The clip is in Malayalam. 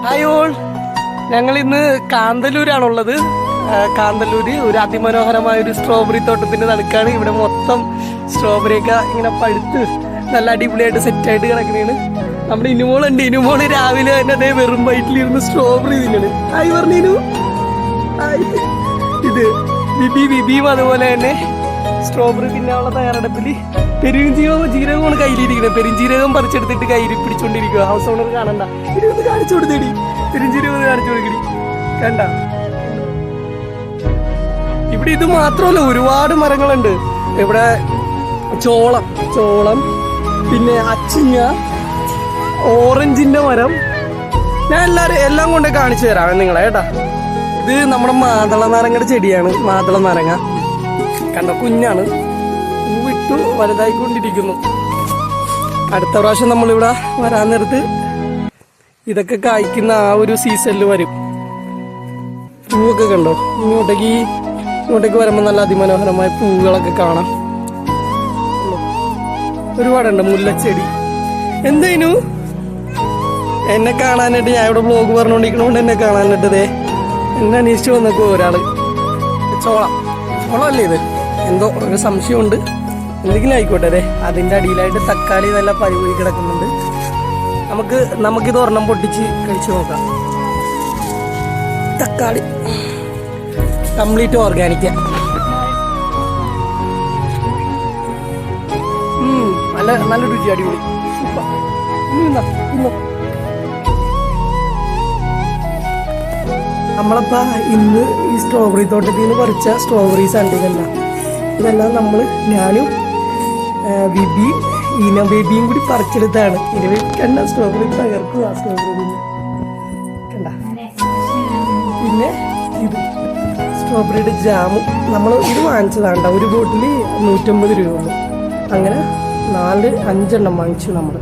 ഹായ് ഓൾ, ഞങ്ങൾ ഇന്ന് കാന്തല്ലൂരാണുള്ളത്. കാന്തല്ലൂര് ഒരു അതിമനോഹരമായ ഒരു സ്ട്രോബെറി തോട്ടത്തിന്റെ നടുക്കാണ്. ഇവിടെ മൊത്തം സ്ട്രോബെറി ഒക്കെ ഇങ്ങനെ പഴുത്ത് നല്ല അടിപൊളിയായിട്ട് സെറ്റായിട്ട് കിടക്കുന്നതാണ്. നമ്മുടെ ഇനുമോളുണ്ട്. ഇനുമോള് രാവിലെ തന്നെ അതേ വെറും വയറ്റിലിരുന്ന് സ്ട്രോബെറി തിന്നണ്. ഹായ് പറഞ്ഞു. ഇത് ബിബിയും അതുപോലെ തന്നെ സ്ട്രോബെറി തിന്നാനുള്ള തയ്യാറെടുപ്പിൽ ജീരകമാണ് കയ്യിലിരിക്കുന്നത്. പെരുംജീരകം പറിച്ചെടുത്തിട്ട് കയ്യിൽ പിടിച്ചോണ്ടിരിക്കുക. ഹൗസ് ഓണർ കാണണ്ട, ഇരുന്ന് കാണിച്ചു കൊടുത്തേടി. പെരുംജീരകം കാണിച്ചു കൊടുക്കടി. കണ്ട, ഇവിടെ ഇത് മാത്രമല്ല, ഒരുപാട് മരങ്ങളുണ്ട് ഇവിടെ. ചോളം, പിന്നെ അച്ചിങ്ങ, ഓറഞ്ചിന്റെ മരം. ഞാൻ എല്ലാം കൊണ്ട് കാണിച്ചു തരാം നിങ്ങളെ കേട്ടാ. ഇത് നമ്മുടെ മാതള നാരങ്ങയുടെ ചെടിയാണ്. മാതള നാരങ്ങ കണ്ട, കുഞ്ഞാണ്, പൂവിട്ടു വലുതായിക്കൊണ്ടിരിക്കുന്നു. അടുത്ത പ്രാവശ്യം നമ്മളിവിടെ വരാൻ നേരത്ത് ഇതൊക്കെ കായ്ക്കുന്ന ആ ഒരു സീസണിൽ വരും. പൂവൊക്കെ കണ്ടോ? ഇങ്ങോട്ടേക്ക് വരുമ്പോൾ നല്ല അതിമനോഹരമായ പൂവുകളൊക്കെ കാണാം. ഒരുപാടുണ്ട്. മുല്ലച്ചെടി. എന്തേനു എന്നെ കാണാനായിട്ട്, ഞാൻ ഇവിടെ വ്ലോഗ് പറഞ്ഞുകൊണ്ടിരിക്കണോണ്ട് എന്നെ കാണാനായിട്ട് എന്നെ അന്വേഷിച്ചു വന്നേക്കോ ഒരാള്. ചോളമല്ലേ ഇത്? എന്തോ ഒരു സംശയമുണ്ട്. എന്തെങ്കിലും ആയിക്കോട്ടെ. അതിന്റെ അടിയിലായിട്ട് തക്കാളി നല്ല പരിപോയി കിടക്കുന്നുണ്ട്. നമുക്കിത് ഒരെണ്ണം പൊട്ടിച്ച് കഴിച്ചു നോക്കാം. തക്കാളി കംപ്ലീറ്റ് ഓർഗാനിക്ക. നല്ല രുചി, അടിപൊളി. നമ്മളപ്പോ ഇന്ന് ഈ സ്ട്രോബെറി തോട്ടത്തിൽ നിന്ന് പറിച്ച സ്ട്രോബെറീസ് ഉണ്ട്. ഇതെല്ലാം ഞാനും ബേബിയും കൂടി പറിച്ചെടുത്താണ്. കണ്ട, സ്ട്രോബെറി തകർക്കുക. സ്ട്രോബെറി കണ്ട. പിന്നെ ഇത് സ്ട്രോബെറിയുടെ ജാമും ഇത് വാങ്ങിച്ചതാണ്ട. ഒരു ബോട്ടിൽ 150 രൂപ. അങ്ങനെ 4-5 എണ്ണം വാങ്ങിച്ചു നമ്മൾ.